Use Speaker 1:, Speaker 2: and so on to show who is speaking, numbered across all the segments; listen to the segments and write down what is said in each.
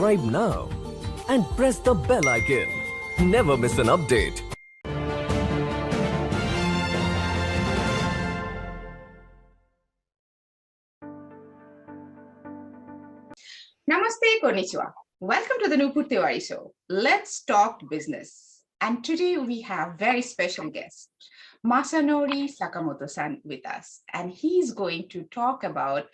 Speaker 1: subscribe now and press the bell icon. Never miss an update.
Speaker 2: Namaste, konnichiwa. Welcome to the thenupurtewarishow. Let's talk business. And today we have very special guest, Masanori Sakamoto-san with us. And he's going to talk about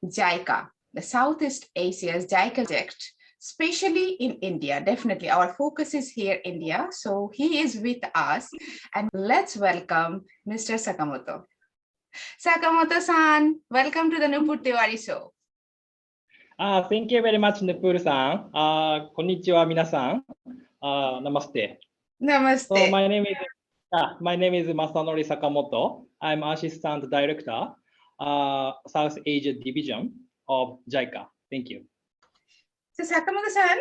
Speaker 2: Jaica, the Southeast Asia's Jaica project, especially in India. Definitely, our focus is here, India. So he is with us. And let's welcome Mr. Sakamoto. Sakamoto-san, welcome to the thenupurtewarishow.
Speaker 3: Thank you very much, Nepur-san. Konnichiwa, minasan. Namaste.
Speaker 2: Namaste.
Speaker 3: So my name is Masanori Sakamoto. I'm Assistant Director, South Asia Division of Jaica. Thank you.
Speaker 2: So Sakamoto-san,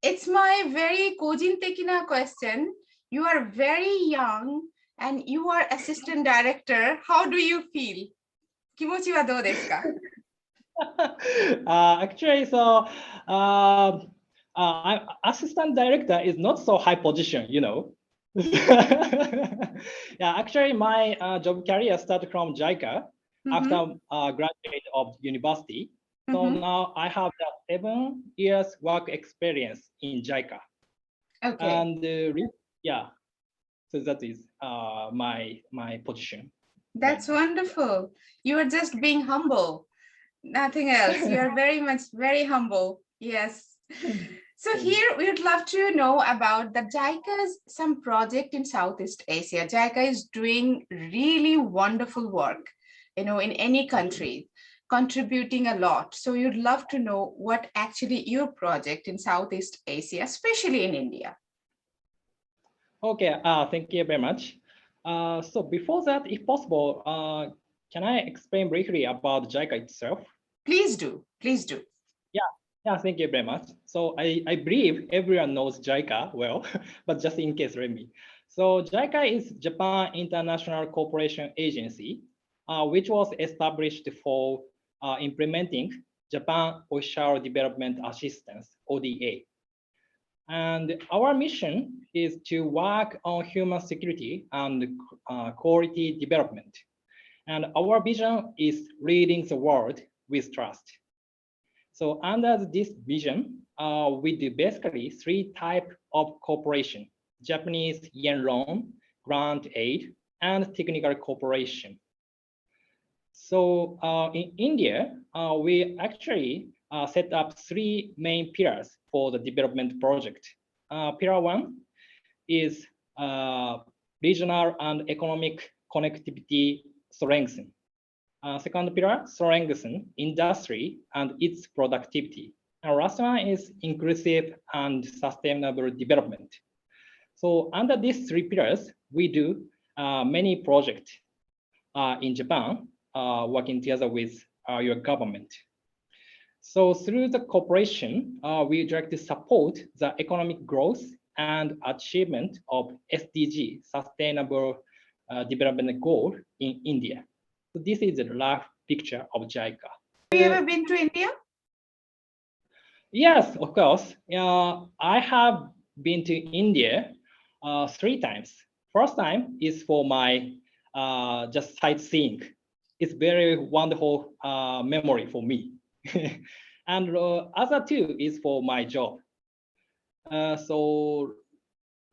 Speaker 2: it's my very kojin tekina question. You are very young and you are Assistant Director. How do you feel? Kimochi wa dou desu ka?
Speaker 3: Actually, I'm assistant director is not so high position, you know. Yeah, actually, my job career started from Jaica after graduate of university. So now I have 7 years work experience in Jaica.
Speaker 2: Okay.
Speaker 3: And yeah, so that is my position.
Speaker 2: That's wonderful. You are just being humble. Nothing else. You are very humble. Yes. So here we would love to know about the Jaica's some project in Southeast Asia. Jaica is doing really wonderful work, in any country, contributing a lot. So you'd love to know what actually your project in Southeast Asia, especially in India.
Speaker 3: Okay. Thank you very much. So before that, if possible, can I explain briefly about Jaica itself?
Speaker 2: Please do. Please do.
Speaker 3: Yeah, thank you very much. So I believe everyone knows Jaica well, but just in case, let me. So Jaica is Japan International Cooperation Agency, which was established for implementing Japan Official Development Assistance, ODA. And our mission is to work on human security and quality development. And our vision is leading the world with trust. So under this vision, we do basically 3 types of cooperation: Japanese yen loan, grant aid, and technical cooperation. So in India, we actually set up 3 main pillars for the development project. Pillar 1 is regional and economic connectivity strengthening. Second pillar, strengthen industry and its productivity. And last one is inclusive and sustainable development. So under these 3 pillars, we do many projects in Japan, working together with your government. So through the cooperation, we try to support the economic growth and achievement of SDG, Sustainable Development Goal in India. So this is a rough picture of Jaica.
Speaker 2: Have you ever been to India?
Speaker 3: Yes, of course. I have been to India 3 times. First time is for my just sightseeing. It's very wonderful memory for me. And other 2 is for my job. So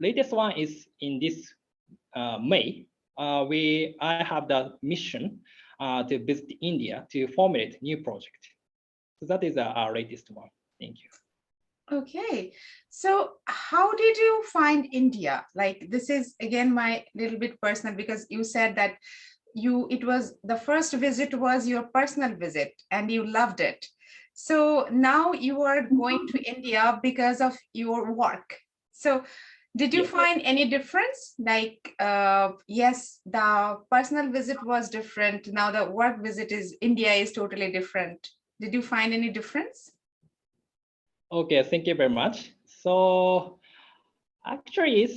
Speaker 3: latest one is in this May. I have the mission to visit India to formulate new project. So that is our latest one. Thank you.
Speaker 2: Okay, so how did you find India? Like, this is again my little bit personal, because you said that it was the first visit was your personal visit and you loved it. So now you are going to India because of your work. So did you find any difference? Like, yes, the personal visit was different. Now the work visit India is totally different. Did you find any difference?
Speaker 3: Okay, thank you very much. So actually,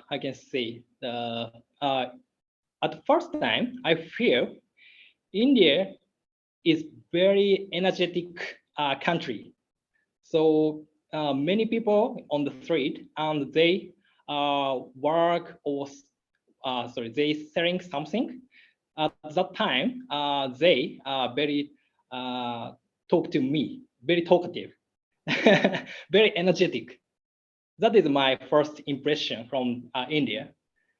Speaker 3: I can say at the first time, I feel India is very energetic country. So many people on the street, and they work or they selling something. At that time, they very talk to me, very talkative, very energetic. That is my first impression from India.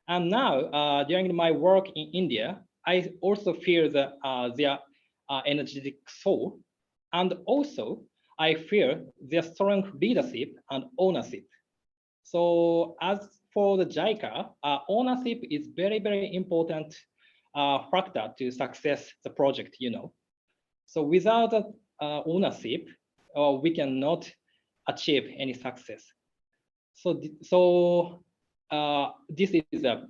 Speaker 3: And now, during my work in India, I also feel their energetic soul, and also I feel their strong leadership and ownership. So as for the Jaica, ownership is very, very important factor to success the project, you know. So without ownership, we cannot achieve any success. So this is a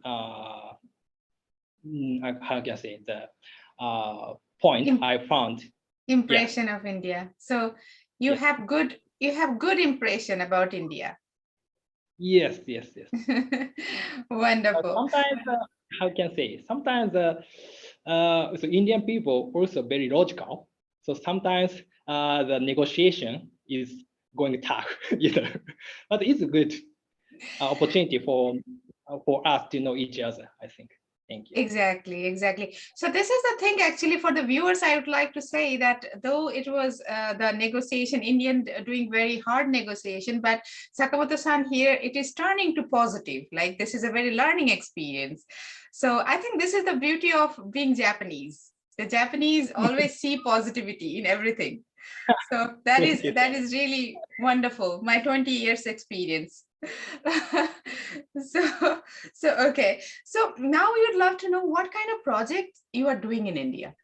Speaker 3: how can I say the point I found.
Speaker 2: Impression of India. So you have good impression about India.
Speaker 3: Yes.
Speaker 2: Wonderful.
Speaker 3: Sometimes how can I say sometimes so Indian people also very logical. So sometimes the negotiation is going tough, you know, but it's a good opportunity for us to know each other, I think. Thank you.
Speaker 2: Exactly. So this is the thing actually for the viewers, I would like to say that though it was the negotiation, Indian doing very hard negotiation, but Sakamoto-san here, it is turning to positive. Like this is a very learning experience. So I think this is the beauty of being Japanese. The Japanese always see positivity in everything. So that is really wonderful. My 20 years experience. so okay. So now we would love to know what kind of projects you are doing in India.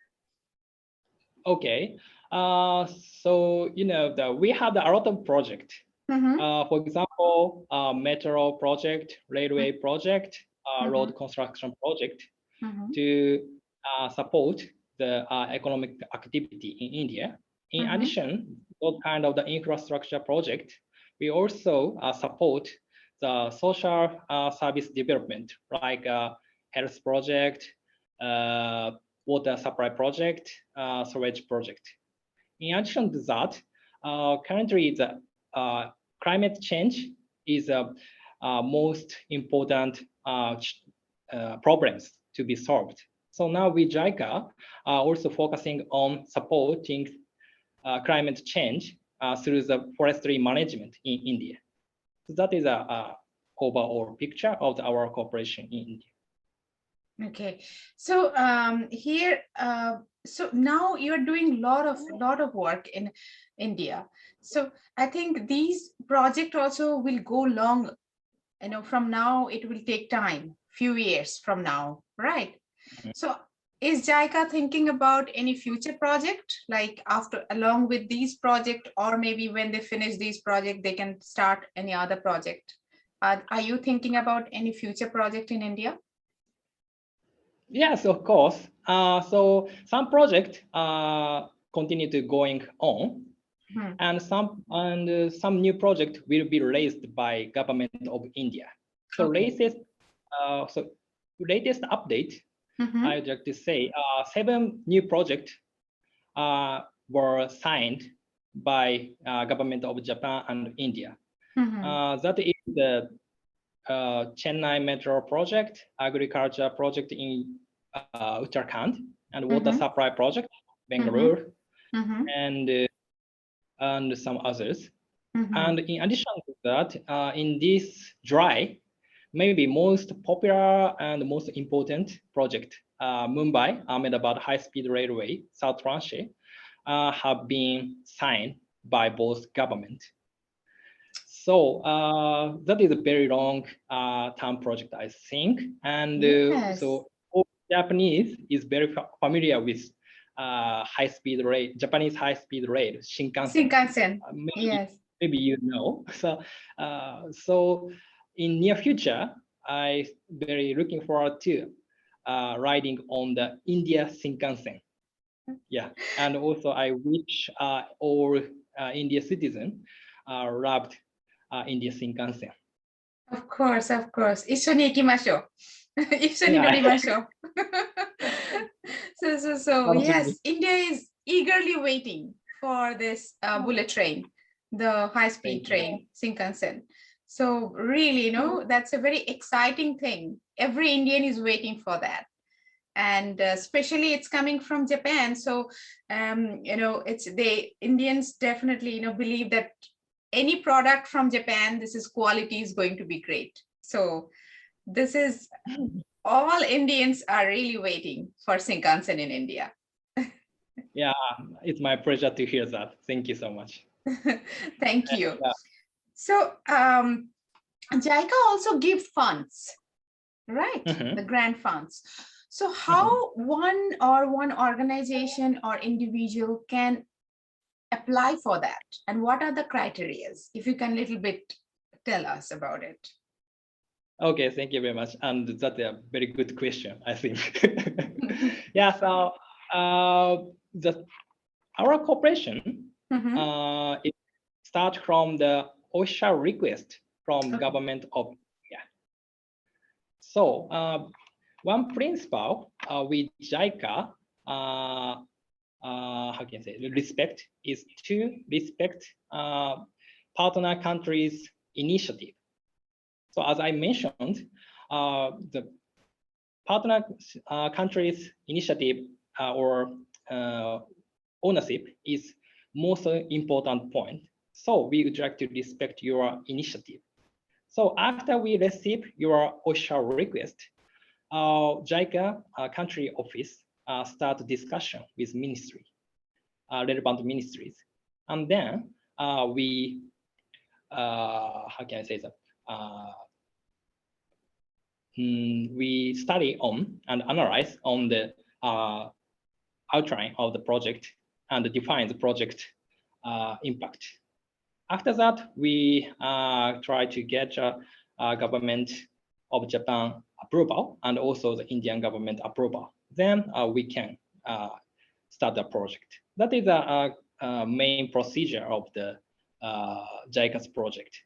Speaker 3: Okay. So you know we have a lot of project. For example, metro project, railway project, road construction project to support the economic activity in India. In addition, those kind of the infrastructure project, we also support the social service development, like health project, water supply project, sewage project. In addition to that, currently the climate change is the most important problems to be solved. So now we Jaica are also focusing on supporting climate change through the forestry management in India. So that is a overall picture of our cooperation in India.
Speaker 2: Okay, so here, so now you're doing lot of work in India. So I think these project also will go long. You know, from now it will take time, few years from now, right? So is Jaica thinking about any future project, like after along with these project, or maybe when they finish these project, they can start any other project? Are you thinking about any future project in India?
Speaker 3: Yes, of course. So some project continue to going on, and some new project will be released by government of India. So latest update, I would like to say 7 new projects were signed by government of Japan and India. That is the Chennai Metro project, agriculture project in Uttarakhand, and water supply project, Bangalore, and some others. And in addition to that, in this dry, maybe most popular and most important project, Mumbai Ahmedabad high-speed railway, South Tranche, have been signed by both government. So that is a very long term project, I think. And so Japanese is very familiar with high-speed rail, Japanese high-speed rail, Shinkansen. Maybe you know. So in near future, I very looking forward to riding on the India Shinkansen. Yeah, and also I wish all India citizens loved India Shinkansen.
Speaker 2: Of course. 一緒に行きましょう。一緒に乗りましょう。So yes, India is eagerly waiting for this bullet train. the high-speed
Speaker 3: Thank you.
Speaker 2: train, Shinkansen. So really, that's a very exciting thing. Every Indian is waiting for that. And especially it's coming from Japan. So, Indians definitely, believe that any product from Japan, this is quality is going to be great. So this is all Indians are really waiting for Shinkansen in India.
Speaker 3: Yeah, it's my pleasure to hear that. Thank you so much.
Speaker 2: Thank you.
Speaker 3: Yeah.
Speaker 2: So Jaica also gives funds, right?
Speaker 3: Mhm.
Speaker 2: The grant funds. So how one organization or individual can apply for that, and what are the criterias? If you can little bit tell us about it.
Speaker 3: Okay, thank you very much. And that's a very good question, I think. Yeah, so our cooperation it starts from the official request from government of India. So one principle with Jaica, how can I say, respect is to respect partner countries' initiative. So as I mentioned, the partner countries' initiative or ownership is most important point. So we would like to respect your initiative. So after we receive your official request, Jaica country office start discussion with ministry, relevant ministries, and then we how can I say that? We study on and analyze on the outline of the project and define the project impact. After that, we try to get government of Japan approval and also the Indian government approval. Then we can start the project. That is the main procedure of the Jaica's project.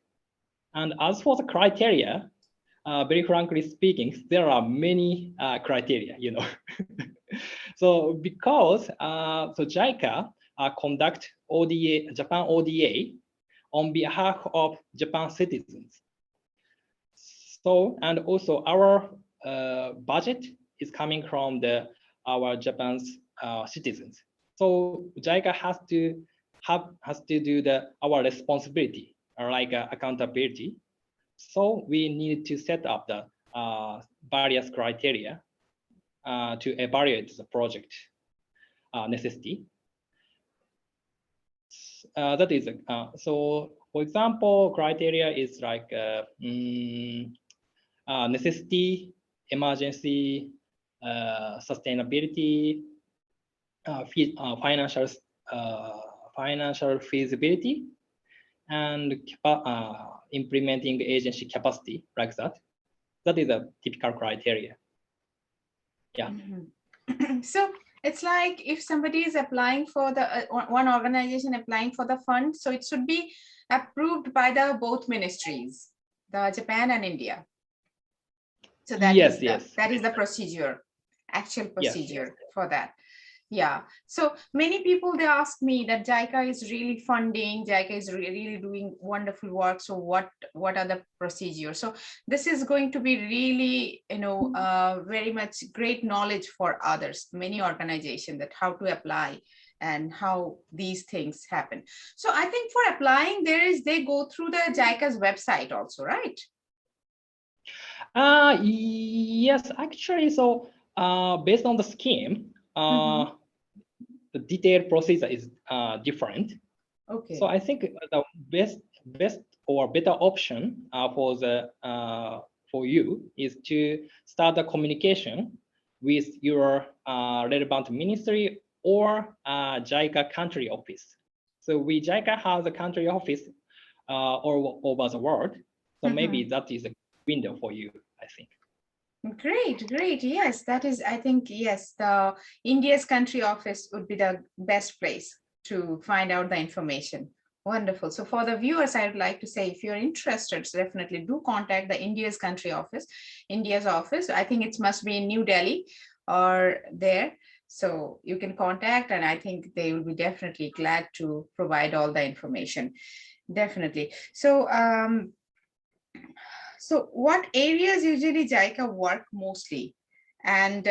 Speaker 3: And as for the criteria, very frankly speaking, there are many criteria, So because so Jaica conduct ODA, Japan ODA on behalf of Japan citizens. So, and also our budget is coming from our Japan's citizens. So Jaica has to do our responsibility, like accountability. So we need to set up the various criteria to evaluate the project necessity. That is so. For example, criteria is like necessity, emergency, sustainability, financial feasibility, and implementing agency capacity, like that. That is a typical criteria. Yeah.
Speaker 2: So it's like if somebody is applying for the one organization applying for the fund, so it should be approved by the both ministries, the Japan and India. So that is the procedure, actual procedure for that. Yeah. So many people, they ask me that Jaica is really funding, Jaica is really doing wonderful work. So what are the procedures? So this is going to be really, very much great knowledge for others, many organizations, that how to apply and how these things happen. So I think for applying, they go through the Jaica's website also, right?
Speaker 3: Yes, actually, so based on the scheme, the detailed procedure is different.
Speaker 2: Okay.
Speaker 3: So I think the best or better option for you is to start a communication with your relevant ministry or Jaica country office. So Jaica has a country office all over the world. So maybe that is a window for you, I think.
Speaker 2: Great. Yes, that is, I think, yes, the India's country office would be the best place to find out the information. Wonderful. So for the viewers, I would like to say, if you're interested, so definitely do contact the India's country office, India's office. I think it must be in New Delhi or there. So you can contact, and I think they will be definitely glad to provide all the information. Definitely. So what areas usually Jaica work mostly, and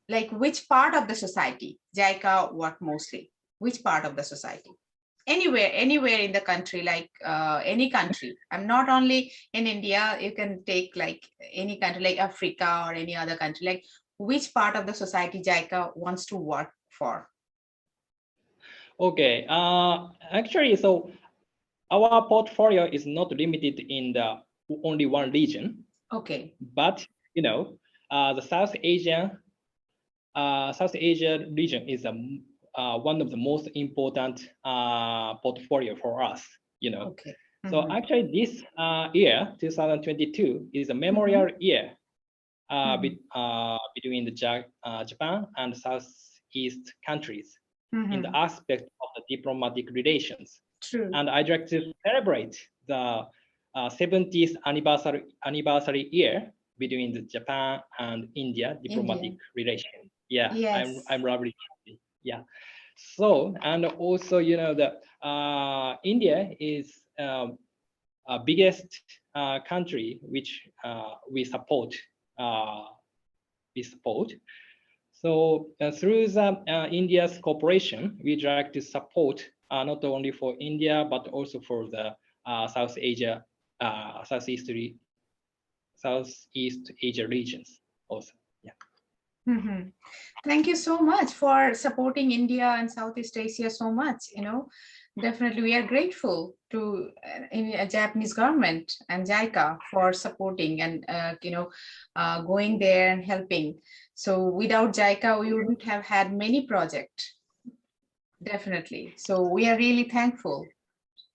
Speaker 2: like which part of the society Jaica work mostly? Which part of the society? Anywhere in the country, like any country. I'm not only in India. You can take like any country, like Africa or any other country. Like which part of the society Jaica wants to work for?
Speaker 3: Okay. Actually, so our portfolio is not limited in the only one region,
Speaker 2: Okay.
Speaker 3: but the South Asia region is one of the most important portfolio for us.
Speaker 2: Okay.
Speaker 3: So actually, this year, 2022, is a memorial year between the Japan and Southeast countries in the aspect of the diplomatic relations.
Speaker 2: True.
Speaker 3: And I'd like to celebrate the 70th anniversary year between the Japan and India diplomatic relation. Yeah,
Speaker 2: Yes.
Speaker 3: I'm really happy. Yeah. So, and also, the India is biggest country which we support. So through the India's cooperation, we'd like to support not only for India but also for the South Asia, Southeast Asia regions also. Yeah.
Speaker 2: Thank you so much for supporting India and Southeast Asia so much. Definitely we are grateful to Japanese government and Jaica for supporting and going there and helping. So without Jaica, we wouldn't have had many projects. Definitely. So we are really thankful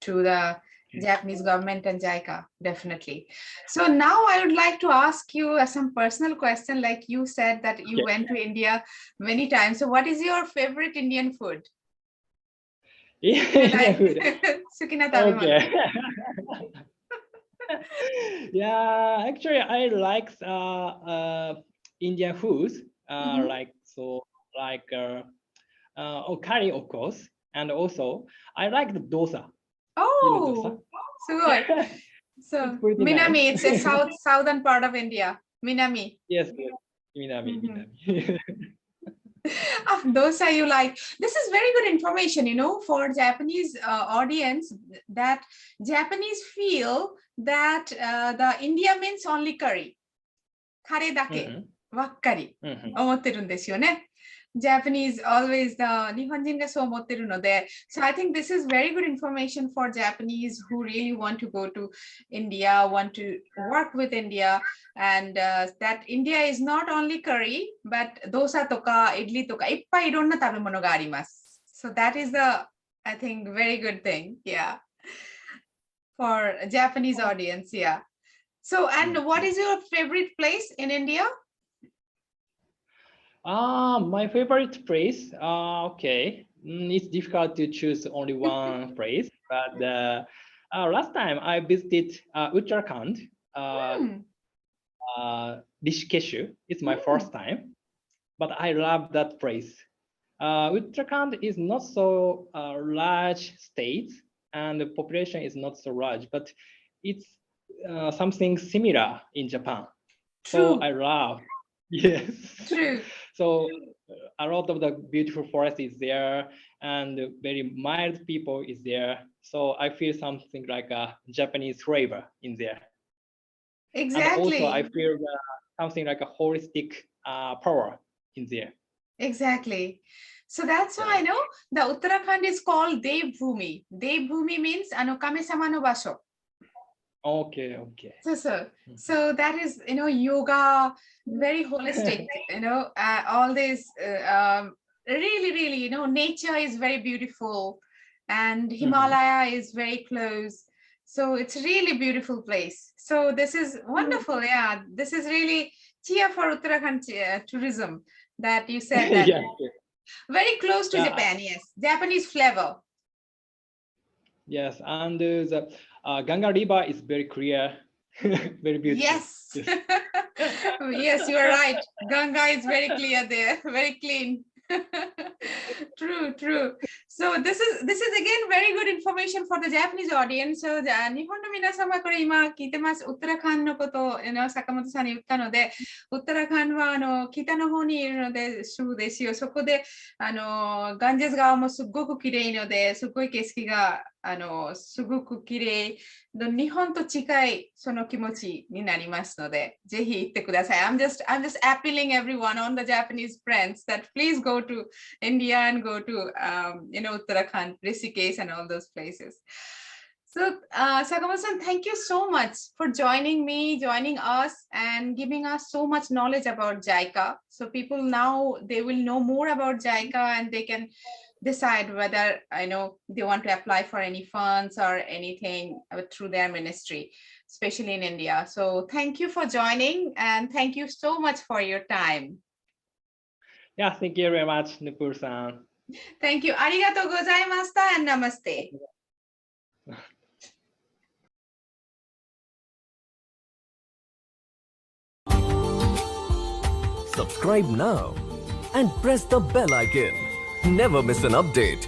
Speaker 2: to the Japanese government and Jaica, definitely. So now I would like to ask you some personal question. Like you said that you went to India many times. So what is your favorite Indian food?
Speaker 3: Okay. Yeah, actually, I like Indian foods, curry, of course, and also I like the dosa.
Speaker 2: Oh, so good. So Minami, it's a southern part of India. Minami.
Speaker 3: Yes, Minami.
Speaker 2: Dosa you like. This is very good information, for Japanese audience, that Japanese feel that the India means only curry. Kare dake, wakkari. Omotteru desu yo ne. Japanese always the Nihonjin ga so omotteru node. So I think this is very good information for Japanese who really want to go to India, want to work with India, and that India is not only curry, but dosa toka, idli toka, ippai ironna tabemono ga arimasu. So that is the, I think, very good thing. Yeah. For Japanese audience. Yeah. So, and what is your favorite place in India?
Speaker 3: My favorite place. Okay, it's difficult to choose only one place, but last time I visited Uttarakhand, Rishikeshu. It's my first time, but I love that place. Uttarakhand is not so large state, and the population is not so large, but it's something similar in Japan.
Speaker 2: True.
Speaker 3: So I love. Yes.
Speaker 2: True.
Speaker 3: So a lot of the beautiful forest is there, and very mild people is there. So I feel something like a Japanese flavor in there.
Speaker 2: Exactly.
Speaker 3: And also I feel something like a holistic power in there.
Speaker 2: Exactly. So that's why I know the Uttarakhand is called Devbhumi. Devbhumi means Kame-sama no basho.
Speaker 3: Okay.
Speaker 2: So that is, yoga, very holistic, all this, really, nature is very beautiful, and Himalaya is very close. So it's really beautiful place. So this is wonderful. Yeah, this is really cheer for Uttarakhand tourism that you said that. Very close to Japan. Yes, Japanese flavor.
Speaker 3: Yes, and the Ganga River is very clear, very beautiful.
Speaker 2: Yes, yes, you are right. Ganga is very clear there, very clean. True. So this is again very good information for the Japanese audience. So 日本の皆様これ今聞いてます。ウッタラカンのことを坂本さんに言ったので、ウッタラカンは北の方にいるので州ですよ。そこでガンジェス川もすごく綺麗ので、すごい景色がすごく綺麗。日本と近いその気持ちになりますので、ぜひ行ってください。I'm just appealing everyone on the Japanese friends that please go to India and go to Uttarakhand, Rishikesh and all those places. So Sakamoto-san, thank you so much for joining us and giving us so much knowledge about Jaica. So people now they will know more about Jaica and they can decide whether they want to apply for any funds or anything through their ministry, especially in India. So thank you for joining and thank you so much for your time.
Speaker 3: Yeah, thank you very much, Nupur-san.
Speaker 2: Thank you. Arigatou gozaimashita and namaste.
Speaker 1: Subscribe now and press the bell icon. Never miss an update.